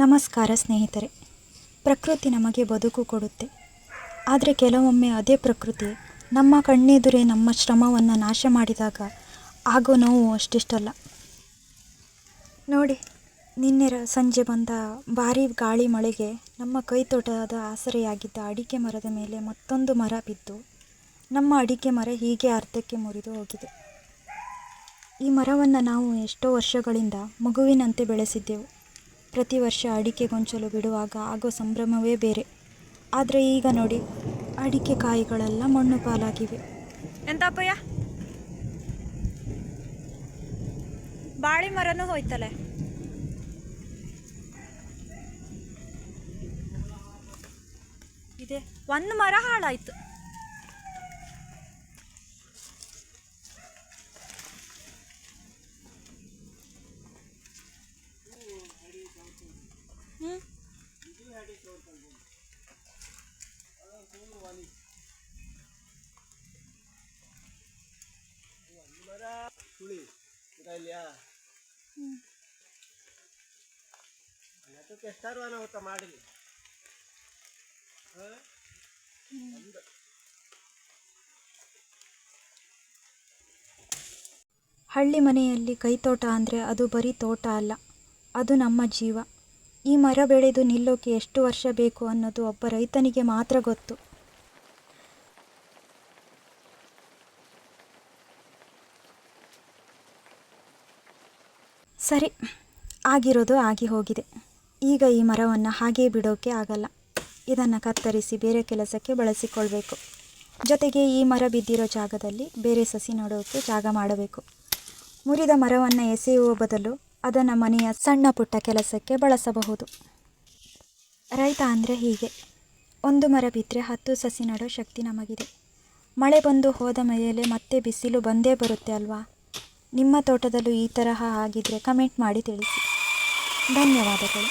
ನಮಸ್ಕಾರ ಸ್ನೇಹಿತರೆ. ಪ್ರಕೃತಿ ನಮಗೆ ಬದುಕು ಕೊಡುತ್ತೆ. ಆದರೆ ಕೆಲವೊಮ್ಮೆ ಅದೇ ಪ್ರಕೃತಿ ನಮ್ಮ ಕಣ್ಣೆದುರೇ ನಮ್ಮ ಶ್ರಮವನ್ನು ನಾಶ ಮಾಡಿದಾಗ ಆಗೋ ನೋವು ಅಷ್ಟಿಷ್ಟಲ್ಲ. ನೋಡಿ, ನಿನ್ನೆ ಸಂಜೆ ಬಂದ ಭಾರೀ ಗಾಳಿ ಮಳೆಗೆ ನಮ್ಮ ಕೈತೋಟದ ಆಸರೆಯಾಗಿದ್ದ ಅಡಿಕೆ ಮರದ ಮೇಲೆ ಮತ್ತೊಂದು ಮರ ಬಿದ್ದು ನಮ್ಮ ಅಡಿಕೆ ಮರ ಹೀಗೆ ಅರ್ಧಕ್ಕೆ ಮುರಿದು ಹೋಗಿದೆ. ಈ ಮರವನ್ನು ನಾವು ಎಷ್ಟೋ ವರ್ಷಗಳಿಂದ ಮಗುವಿನಂತೆ ಬೆಳೆಸಿದ್ದೆವು. ಪ್ರತಿ ವರ್ಷ ಅಡಿಕೆ ಗೊಂಚಲು ಬಿಡುವಾಗ ಆಗೋ ಸಂಭ್ರಮವೇ ಬೇರೆ. ಆದರೆ ಈಗ ನೋಡಿ, ಅಡಿಕೆ ಕಾಯಿಗಳೆಲ್ಲ ಮಣ್ಣು ಪಾಲಾಗಿವೆ. ಎಂತಪ್ಪಯ್ಯ, ಬಾಳೆ ಮರನೂ ಹೋಯ್ತಲೆ. ಇದೆ ಒಂದು ಮರ ಹಾಳಾಯ್ತು. होता ಮಾಡಲಿ. ಹಳ್ಳಿ ಮನೆಯಲ್ಲಿ ಕೈತೋಟ ಅಂದರೆ ಅದು ಬರೀ ತೋಟ ಅಲ್ಲ, ಅದು ನಮ್ಮ ಜೀವ. ಈ ಮರ ಬೆಳೆದು ನಿಲ್ಲೋಕೆ ಎಷ್ಟು ವರ್ಷ ಬೇಕು ಅನ್ನೋದು ಒಬ್ಬ ರೈತನಿಗೆ ಮಾತ್ರ ಗೊತ್ತು. ಸರಿ, ಆಗಿರೋದು ಆಗಿ ಹೋಗಿದೆ. ಈಗ ಈ ಮರವನ್ನು ಹಾಗೇ ಬಿಡೋಕೆ ಆಗಲ್ಲ. ಇದನ್ನು ಕತ್ತರಿಸಿ ಬೇರೆ ಕೆಲಸಕ್ಕೆ ಬಳಸಿಕೊಳ್ಬೇಕು. ಜೊತೆಗೆ ಈ ಮರ ಬಿದ್ದಿರೋ ಜಾಗದಲ್ಲಿ ಬೇರೆ ಸಸಿ ನೆಡೋಕೆ ಜಾಗ ಮಾಡಬೇಕು. ಮುರಿದ ಮರವನ್ನು ಎಸೆಯುವ ಬದಲು ಅದನ್ನು ಮನೆಯ ಸಣ್ಣ ಪುಟ್ಟ ಕೆಲಸಕ್ಕೆ ಬಳಸಬಹುದು. ರೈತ ಅಂದರೆ ಹೀಗೆ, ಒಂದು ಮರ ಬಿದ್ದರೆ 10 ಸಸಿ ನೆಡೋ ಶಕ್ತಿ ನಮಗಿದೆ. ಮಳೆ ಬಂದು ಹೋದ ಮೇಲೆ ಮತ್ತೆ ಬಿಸಿಲು ಬಂದೇ ಬರುತ್ತೆ ಅಲ್ವಾ? ನಿಮ್ಮ ತೋಟದಲ್ಲೂ ಈ ತರಹ ಆಗಿದ್ದರೆ ಕಮೆಂಟ್ ಮಾಡಿ ತಿಳಿಸಿ. ಧನ್ಯವಾದಗಳು.